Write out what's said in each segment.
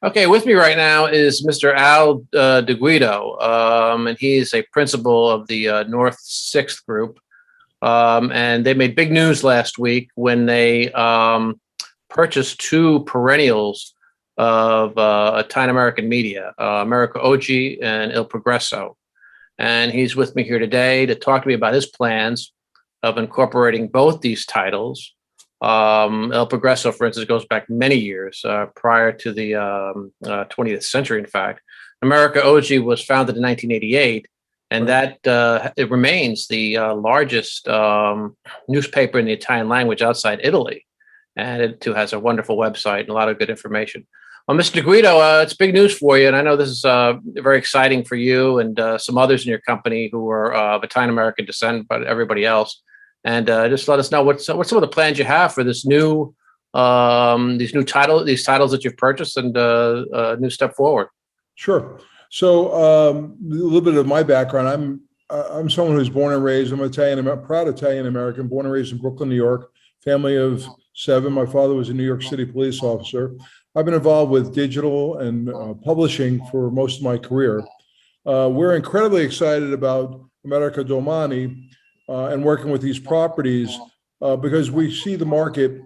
Okay, with me right now is Mr. Al DiGuido, and he's a principal of the North Sixth Group. And they made big news last week when they purchased two perennials of Italian American media, America Oggi and Il Progresso. And he's with me here today to talk to me about his plans of incorporating both these titles. El Progresso, for instance, goes back many years prior to the 20th century, in fact. America Oggi was founded in 1988, and that it remains the largest newspaper in the Italian language outside Italy. And it too has a wonderful website and a lot of good information. Well, Mr. Guido, it's big news for you, and I know this is very exciting for you and some others in your company who are of Italian American descent, but everybody else. And just let us know what some of the plans you have for this these titles that you've purchased, and a new step forward. Sure. So a little bit of my background. I'm someone who's born and raised. I'm Italian, proud Italian American, born and raised in Brooklyn, New York. Family of 7. My father was a New York City police officer. I've been involved with digital and publishing for most of my career. We're incredibly excited about America Domani and working with these properties because we see the market.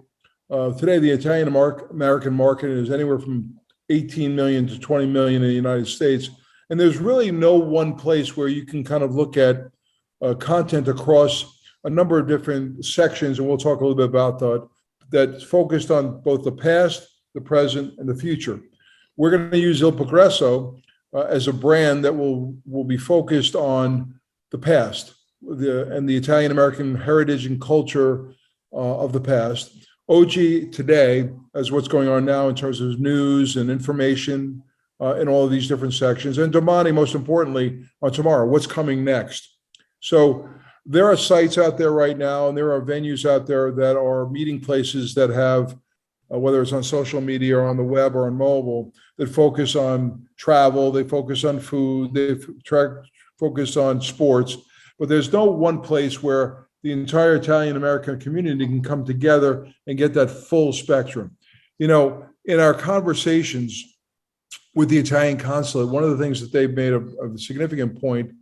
Today, the Italian American market is anywhere from 18 million to 20 million in the United States. And there's really no one place where you can kind of look at content across a number of different sections. And we'll talk a little bit about that, that's focused on both the past, the present, and the future. We're going to use Il Progresso as a brand that will be focused on the past and the Italian American heritage and culture of the past. Oggi today, as what's going on now in terms of news and information in all of these different sections, and Domani, most importantly, on tomorrow, what's coming next. So there are sites out there right now, and there are venues out there that are meeting places that have, whether it's on social media or on the web or on mobile, that focus on travel, they focus on food, they focus on sports. But there's no one place where the entire Italian American community can come together and get that full spectrum. You know, in our conversations with the Italian consulate, one of the things that they've made a significant point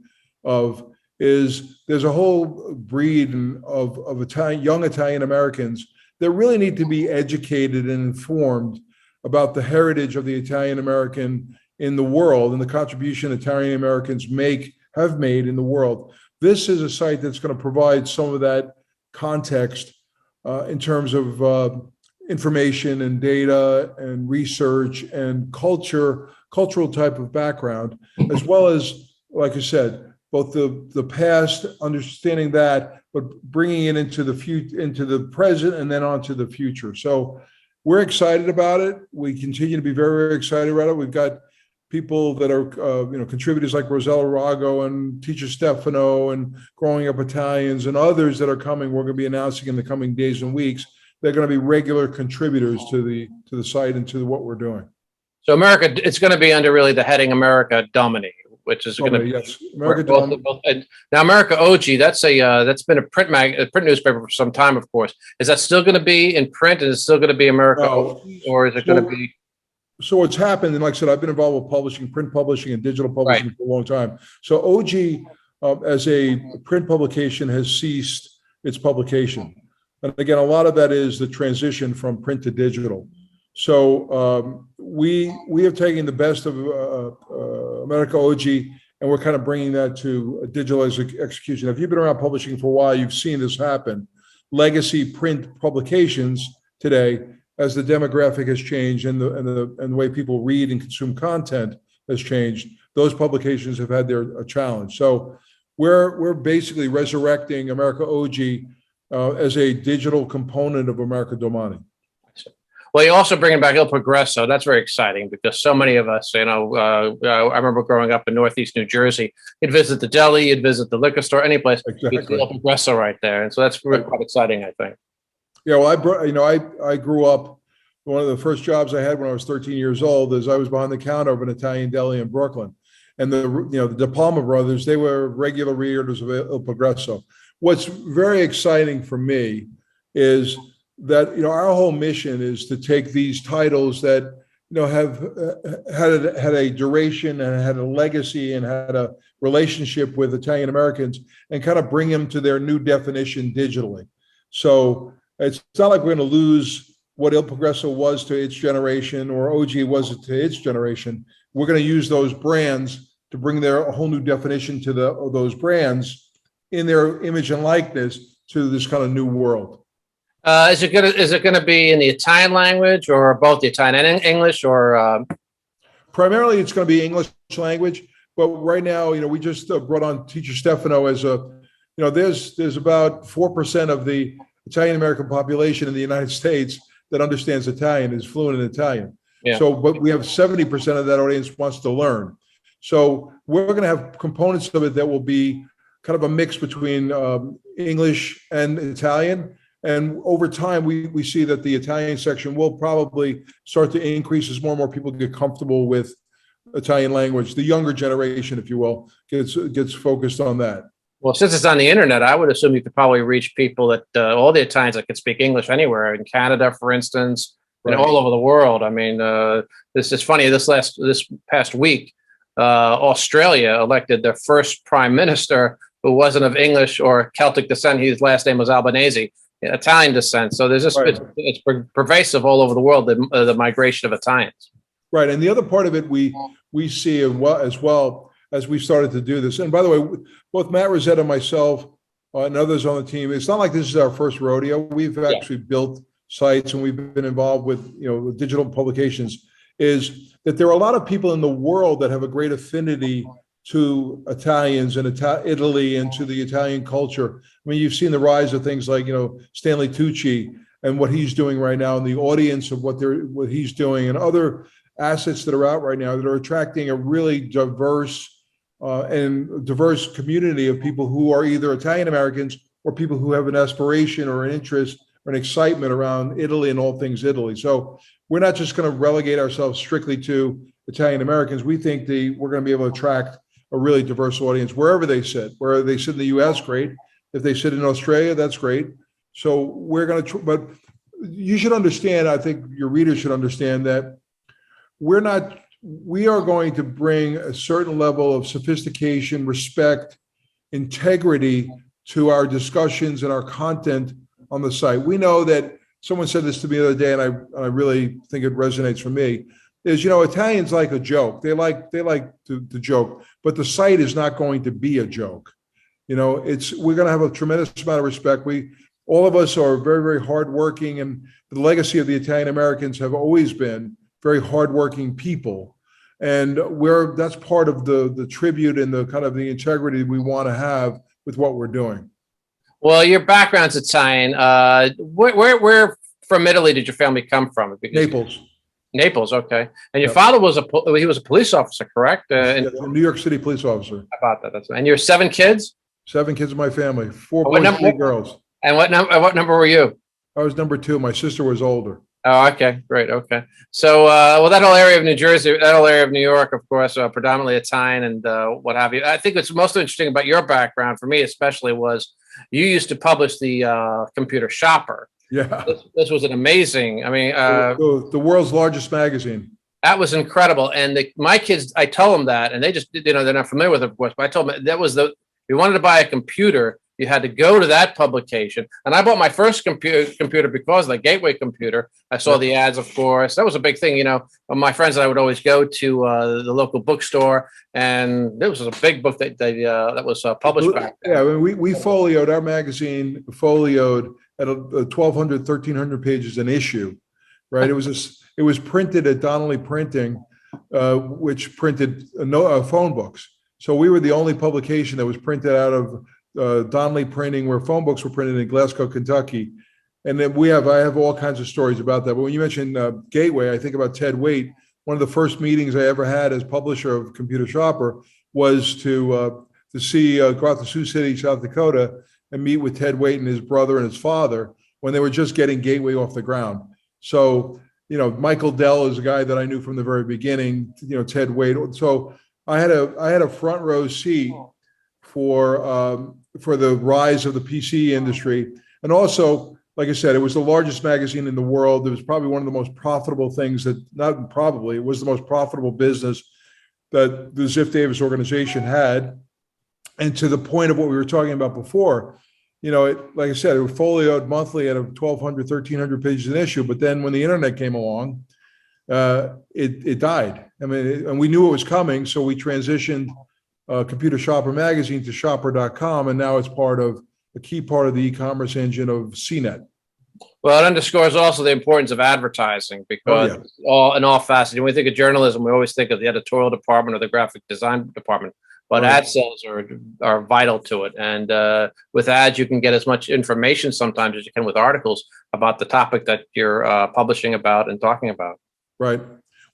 of is there's a whole breed of young Italian Americans that really need to be educated and informed about the heritage of the Italian American in the world and the contribution Italian Americans have made in the world. This is a site that's going to provide some of that context in terms of information and data and research and cultural type of background, as well as, like I said, both the past, understanding that, but bringing it into the present and then onto the future. So we're excited about it. We continue to be very, very excited about it. We've got people that are, contributors like Rosella Rago and Teacher Stefano and Growing Up Italians and others that are coming. We're going to be announcing in the coming days and weeks. They're going to be regular contributors to the site and to what we're doing. So America, it's going to be under really the heading America Domani, which is going to be yes, America Domani. Now America Oggi, that's been a print newspaper for some time, of course. Is that still going to be in print, and it's still going to be America Oggi, or is it going to be? So what's happened, and like I said, I've been involved with publishing, print publishing and digital publishing for a long time. So Oggi, as a print publication, has ceased its publication. And again, a lot of that is the transition from print to digital. So we have taken the best of America Oggi, and we're kind of bringing that to a digital execution. If you've been around publishing for a while, you've seen this happen. Legacy print publications today, as the demographic has changed and the way people read and consume content has changed, those publications have had a challenge. So we're basically resurrecting America Oggi as a digital component of America Domani. Well, you're also bringing back Il Progresso. That's very exciting because so many of us, I remember growing up in Northeast New Jersey, you'd visit the deli, you'd visit the liquor store, any place, exactly. You'd see Il Progresso right there. And so that's really quite exciting, I think. Yeah, well, I grew up, one of the first jobs I had when I was 13 years old is I was behind the counter of an Italian deli in Brooklyn. And the De Palma brothers, they were regular readers of Il Progresso. What's very exciting for me is that, our whole mission is to take these titles that, have had a duration and had a legacy and had a relationship with Italian Americans, and kind of bring them to their new definition digitally. So it's not like we're going to lose what Il Progresso was to its generation or Oggi was to its generation. We're going to use those brands to bring their whole new definition to those brands in their image and likeness to this kind of new world. Is it gonna be in the Italian language or both the Italian and English, or? Primarily, it's going to be English language, but right now, we just brought on teacher Stefano as there's about 4% of the Italian American population in the United States that understands Italian, is fluent in Italian. Yeah. So, but we have 70% of that audience wants to learn. So we're going to have components of it that will be kind of a mix between English and Italian. And over time, we see that the Italian section will probably start to increase as more and more people get comfortable with Italian language. The younger generation, if you will, gets focused on that. Well, since it's on the internet, I would assume you could probably reach people that all the Italians that could speak English anywhere in Canada, for instance, and all over the world. I mean, this is funny. This past week, Australia elected their first prime minister who wasn't of English or Celtic descent. His last name was Albanese, Italian descent. So there's just it's pervasive all over the world, the migration of Italians. Right, and the other part of it we see as well as we started to do this. And by the way, both Matt Rosetta and myself and others on the team, it's not like this is our first rodeo. We've actually built sites and we've been involved with with digital publications. Is that there are a lot of people in the world that have a great affinity to Italians and Italy and to the Italian culture. I mean, you've seen the rise of things like Stanley Tucci and what he's doing right now, and the audience of what he's doing, and other assets that are out right now that are attracting a really diverse community of people who are either Italian Americans or people who have an aspiration or an interest or an excitement around Italy and all things Italy. So we're not just going to relegate ourselves strictly to Italian Americans. We think we're going to be able to attract a really diverse audience wherever they sit. Wherever they sit in the U.S., great. If they sit in Australia, that's great. So we're going to, but you should understand, I think your readers should understand that we are going to bring a certain level of sophistication, respect, integrity to our discussions and our content on the site. We know that someone said this to me the other day, and I really think it resonates for me, is, Italians like a joke. They like to joke, but the site is not going to be a joke. We're going to have a tremendous amount of respect. All of us are very, very hardworking, and the legacy of the Italian Americans have always been very hardworking people. And that's part of the tribute and the kind of the integrity we want to have with what we're doing. Well, your background's Italian. Where from Italy did your family come from? Naples. Naples, okay. And your father was a police officer, correct? New York City police officer. How about that? And you're 7 kids? 7 kids in my family, 4 boys, 3 girls. And what number were you? I was number 2. My sister was older. Oh, okay, great, okay. So, that whole area of New Jersey, that whole area of New York, of course, predominantly Italian and what have you. I think what's most interesting about your background, for me especially, was you used to publish the Computer Shopper. Yeah, this was an amazing. I mean, the world's largest magazine. That was incredible. And my kids, I tell them that, and they just, they're not familiar with it, of course. But I told them that was if you wanted to buy a computer, you had to go to that publication. And I bought my first computer because of the Gateway computer. I saw the ads, of course. That was a big thing, My friends and I would always go to the local bookstore, and there was a big book that was published back then. Yeah, we folioed our magazine, folioed at 1,200, 1,300 pages an issue, right? It was printed at Donnelly Printing, which printed phone books. So we were the only publication that was printed out of Donnelly Printing, where phone books were printed in Glasgow, Kentucky. And then I have all kinds of stories about that. But when you mentioned Gateway, I think about Ted Waite. One of the first meetings I ever had as publisher of Computer Shopper was to go out to Sioux City, South Dakota, and meet with Ted Waite and his brother and his father when they were just getting Gateway off the ground. So, Michael Dell is a guy that I knew from the very beginning, Ted Waite. So I had a front row seat for the rise of the PC industry. And also, like I said, it was the largest magazine in the world. It was probably one of the most profitable things that, not probably, it was the most profitable business that the Ziff Davis organization had. And to the point of what we were talking about before, like I said, it was folioed monthly at 1,200, 1,300 pages an issue. But then when the internet came along, it died. I mean, and we knew it was coming. So we transitioned Computer Shopper magazine to shopper.com. And now it's a key part of the e-commerce engine of CNET. Well, it underscores also the importance of advertising because in all facets, when we think of journalism, we always think of the editorial department or the graphic design department, but ad sales are vital to it. And with ads, you can get as much information sometimes as you can with articles about the topic that you're publishing about and talking about. Right.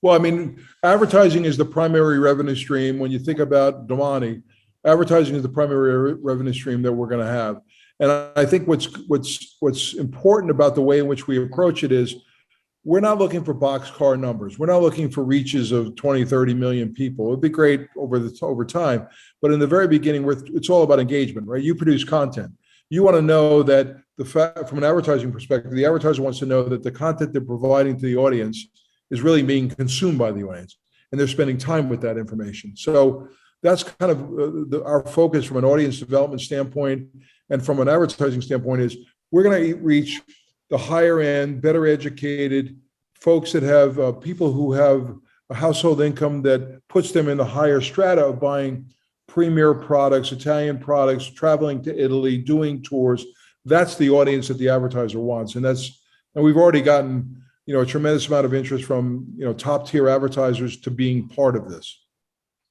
Well, I mean, advertising is the primary revenue stream. When you think about Domani, advertising is the primary revenue stream that we're going to have. And I think what's important about the way in which we approach it is we're not looking for boxcar numbers. We're not looking for reaches of 20, 30 million people. It'd be great over time. But in the very beginning, it's all about engagement, right? You produce content. You want to know that from an advertising perspective, the advertiser wants to know that the content they're providing to the audience is really being consumed by the audience, and they're spending time with that information. So that's kind of our focus from an audience development standpoint. And from an advertising standpoint is we're going to reach the higher end, better educated folks that have people who have a household income that puts them in the higher strata of buying premier products, Italian products, traveling to Italy, doing tours. That's the audience that the advertiser wants. And we've already gotten, a tremendous amount of interest from, top tier advertisers to being part of this.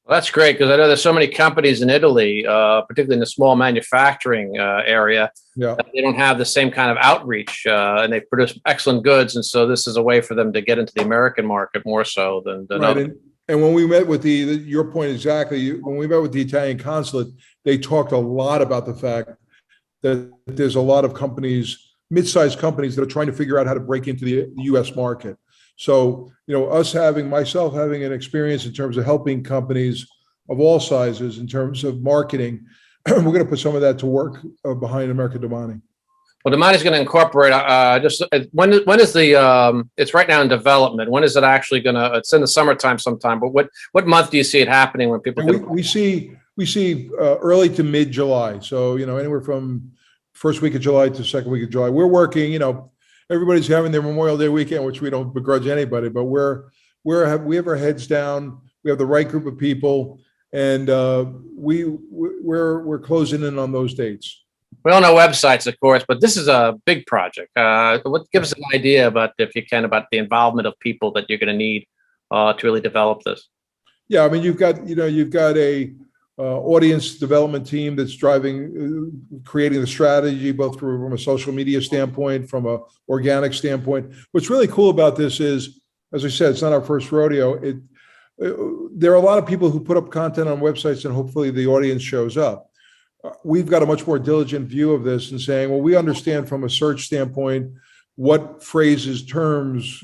Well, that's great because I know there's so many companies in Italy, particularly in the small manufacturing area, that they don't have the same kind of outreach, and they produce excellent goods. And so this is a way for them to get into the American market more so than right. And when we met with your point exactly, when we met with the Italian consulate, they talked a lot about the fact that there's a lot of companies, mid-sized companies that are trying to figure out how to break into the U.S. market. So, myself having an experience in terms of helping companies of all sizes in terms of marketing, we're going to put some of that to work behind America Domani. Well, Domani is going to incorporate when is it's right now in development. When is it actually going to, it's in the summertime sometime, but what month do you see it happening when people we see early to mid July. So, anywhere from first week of July to second week of July, we're working, everybody's having their Memorial Day weekend, which we don't begrudge anybody, but we have our heads down. We have the right group of people, and we're closing in on those dates. We all know websites, of course, but this is a big project. Give us an idea about, if you can, about the involvement of people that you're going to need to really develop this. Yeah, I mean, you've got a audience development team that's creating the strategy, both from a social media standpoint, from a organic standpoint. What's really cool about this is, as I said, it's not our first rodeo. There are a lot of people who put up content on websites and hopefully the audience shows up. We've got a much more diligent view of this and saying, well, we understand from a search standpoint what phrases, terms,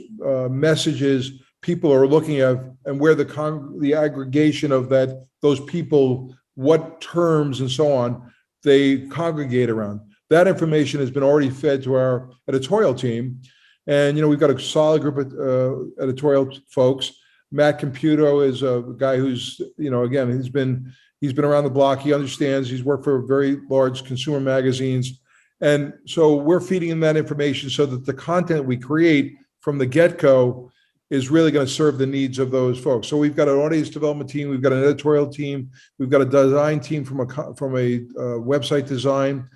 messages people are looking at, and where the aggregation of those people, what terms and so on they congregate around. That information has been already fed to our editorial team, and we've got a solid group of editorial folks. Matt Computo is a guy who's again he's been around the block. He understands. He's worked for very large consumer magazines, and so we're feeding him that information so that the content we create from the get-go is really going to serve the needs of those folks. So we've got an audience development team, we've got an editorial team, we've got a design team from a website design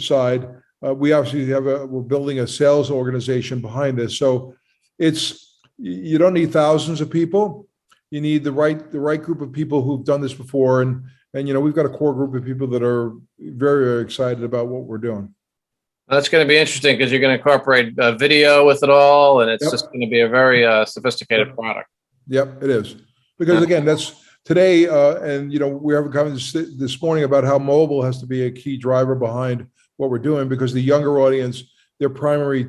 side. We obviously we're building a sales organization behind this. So you don't need thousands of people. You need the right group of people who've done this before, and we've got a core group of people that are very, very excited about what we're doing. That's going to be interesting because you're going to incorporate video with it all, and it's just going to be a very sophisticated product. Yep, it is. Because again, that's today, and we have a conversation this morning about how mobile has to be a key driver behind what we're doing, because the younger audience, their primary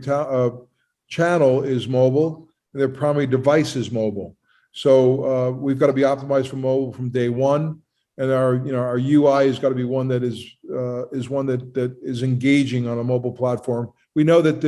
channel is mobile, and their primary device is mobile. So we've got to be optimized for mobile from day one. and our UI has got to be one that is one that is engaging on a mobile platform. We know that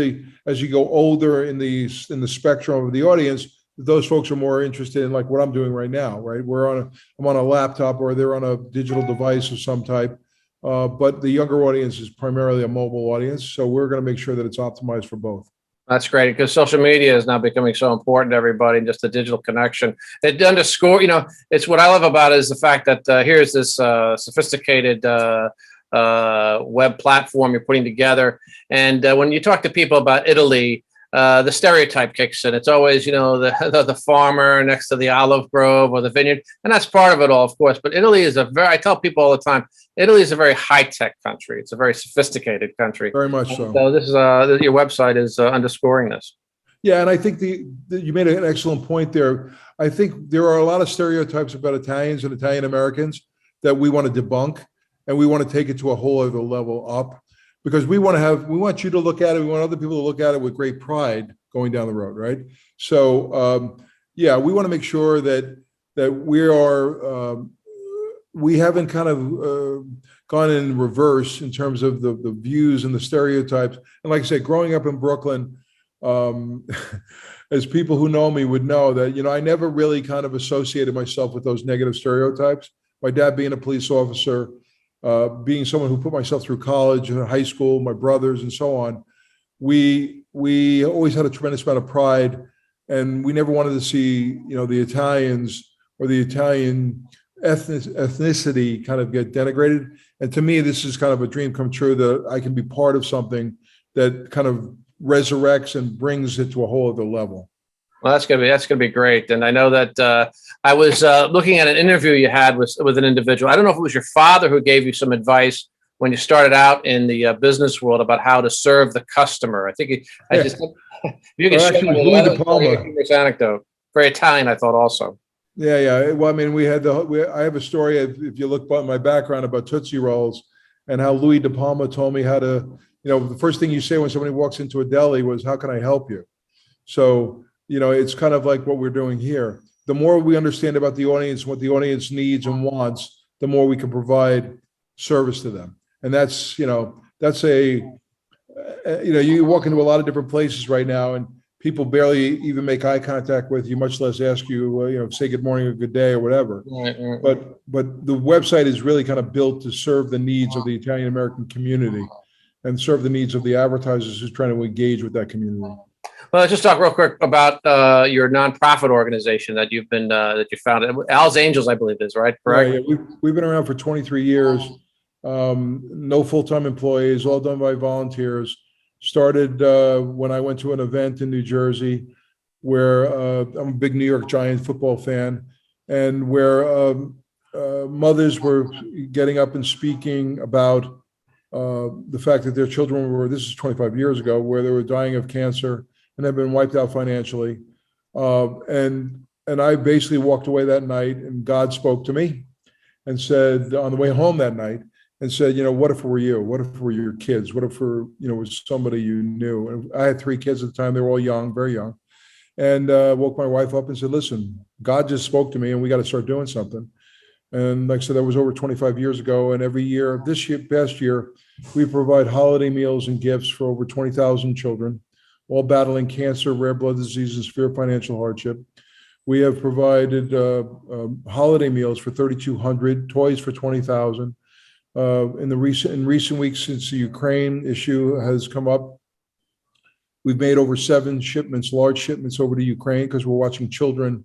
as you go older in the spectrum of the audience, those folks are more interested in like what I'm doing right now, right? I'm on a laptop, or they're on a digital device of some type. But the younger audience is primarily a mobile audience, so we're going to make sure that it's optimized for both. That's great, because social media is now becoming so important to everybody, and just the digital connection. It underscore, it's what I love about it is the fact that here's this sophisticated web platform you're putting together. And when you talk to people about Italy, the stereotype kicks in. It's always, the farmer next to the olive grove or the vineyard. And that's part of it all, of course. But Italy is I tell people all the time, Italy is a very high-tech country. It's a very sophisticated country. Very much so. So this is your website is underscoring this. Yeah, and I think you made an excellent point there. I think there are a lot of stereotypes about Italians and Italian Americans that we want to debunk, and we want to take it to a whole other level up, because we want you to look at it. We want other people to look at it with great pride going down the road, right? So, yeah, we want to make sure that we haven't kind of gone in reverse in terms of the views and the stereotypes. And like I said, growing up in Brooklyn, as people who know me would know that, I never really kind of associated myself with those negative stereotypes. My dad being a police officer, being someone who put myself through college and high school, my brothers and so on, we always had a tremendous amount of pride, and we never wanted to see, the Italians or the Italian ethnicity kind of get denigrated. And to me, this is kind of a dream come true, that I can be part of something that kind of resurrects and brings it to a whole other level. Well, that's gonna be great. And I know that I was looking at an interview you had with an individual. I don't know if it was your father who gave you some advice when you started out in the business world about how to serve the customer. I think you can share Louis De Palma. This anecdote. Very Italian, I thought, also. Yeah. Well, I mean, I have a story, if you look at my background, about Tootsie Rolls, and how Louis De Palma told me how to, the first thing you say when somebody walks into a deli was, "How can I help you?" So, it's kind of like what we're doing here. The more we understand about the audience, what the audience needs and wants, the more we can provide service to them. And that's you walk into a lot of different places right now, and people barely even make eye contact with you, much less ask you, say good morning or good day or whatever. Right. But the website is really kind of built to serve the needs of the Italian American community and serve the needs of the advertisers who's trying to engage with that community. Well, let's just talk real quick about your nonprofit organization that you founded. Als Angels, I believe, is right, correct? Right, yeah. We've been around for 23 years. No full-time employees, all done by volunteers. Started when I went to an event in New Jersey, where I'm a big New York Giants football fan, and where mothers were getting up and speaking about the fact that their children this is 25 years ago, where they were dying of cancer and have been wiped out financially. And I basically walked away that night, and God spoke to me and said, on the way home that night, and said, what if it were you? What if it were your kids? What if it was somebody you knew? And I had 3 kids at the time. They were all young, very young. And woke my wife up and said, listen, God just spoke to me, and we got to start doing something. And like I said, that was over 25 years ago. And every year, past year, we provide holiday meals and gifts for over 20,000 children, all battling cancer, rare blood disease, and severe financial hardship. We have provided holiday meals for 3,200, toys for 20,000. In recent weeks, since the Ukraine issue has come up, we've made over 7 shipments, large shipments over to Ukraine, because we're watching children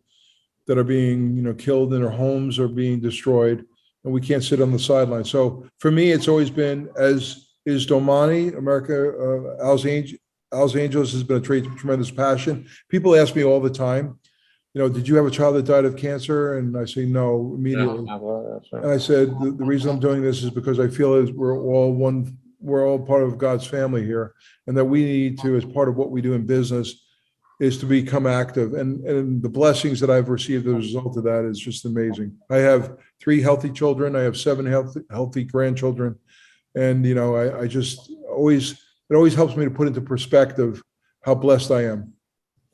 that are being, killed in their homes or being destroyed, and we can't sit on the sidelines. So for me, it's always been, as is Domani, America, Als Angels has been a tremendous passion. People ask me all the time, did you have a child that died of cancer? And I say no immediately. And I said, the reason I'm doing this is because I feel as we're all part of God's family here, and that we need to, as part of what we do in business, is to become active. And the blessings that I've received as a result of that is just amazing. I have 3 healthy children. I have 7 healthy grandchildren. And, it always helps me to put into perspective how blessed I am.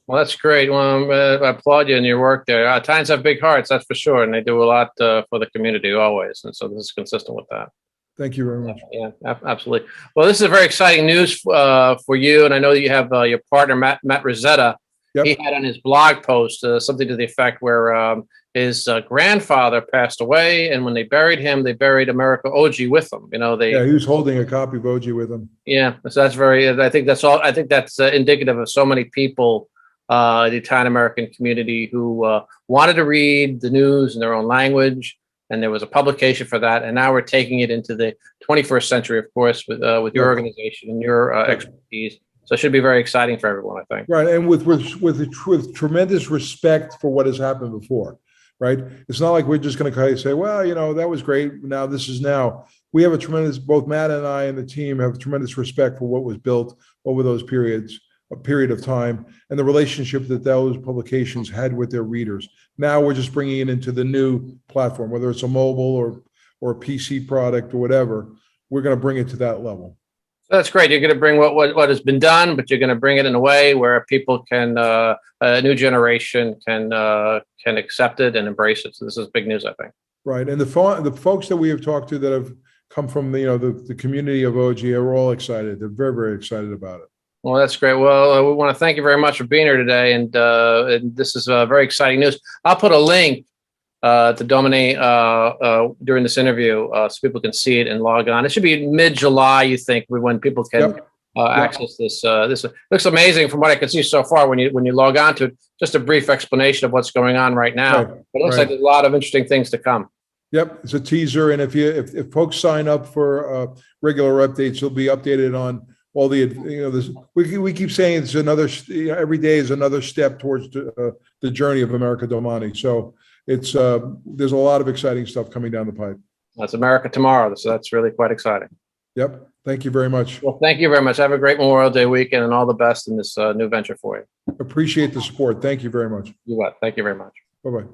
Well, that's great. Well, I applaud you in your work there. Italians have big hearts, that's for sure, and they do a lot for the community always. And so this is consistent with that. Thank you very much. Yeah, absolutely. Well, this is a very exciting news for you, and I know that you have your partner Matt Rosetta. Yep. He had on his blog post something to the effect where his grandfather passed away, and when they buried him, they buried America Oggi with him. You know, Yeah, he was holding a copy of Oggi with him. Yeah, so that's very. I think that's all. I think that's indicative of so many people, the Italian American community, who wanted to read the news in their own language, and there was a publication for that. And now we're taking it into the 21st century, of course, with your organization and your expertise. So it should be very exciting for everyone, I think. Right, and with tremendous respect for what has happened before. Right, it's not like we're just going to kind of say, well, you know, that was great. Now this is now. We have a tremendous. Both Matt and I and the team have tremendous respect for what was built over those periods, a period of time, and the relationship that those publications had with their readers. Now we're just bringing it into the new platform, whether it's a mobile or a PC product or whatever. We're going to bring it to that level. That's great. You're going to bring what has been done, but you're going to bring it in a way where people can, a new generation can accept it and embrace it. So this is big news, I think. Right, and the folks that we have talked to that have come from the community of Oggi are all excited. They're very, very excited about it. Well, that's great. Well, we want to thank you very much for being here today, and this is very exciting news. I'll put a link to Domini during this interview so people can see it and log on. It should be mid-July, you think, when people can access this. This looks amazing from what I can see so far when you log on to it. Just a brief explanation of what's going on right now. Right. But it looks like there's a lot of interesting things to come. Yep, it's a teaser, and if folks sign up for regular updates, they'll be updated on all the this. We keep saying it's another every day is another step towards the journey of America Domani. So it's there's a lot of exciting stuff coming down the pipe. That's America tomorrow, so that's really quite exciting. Yep. Thank you very much. Well, thank you very much. Have a great Memorial Day weekend and all the best in this new venture for you. Appreciate the support. Thank you very much. You bet. Thank you very much. Bye-bye.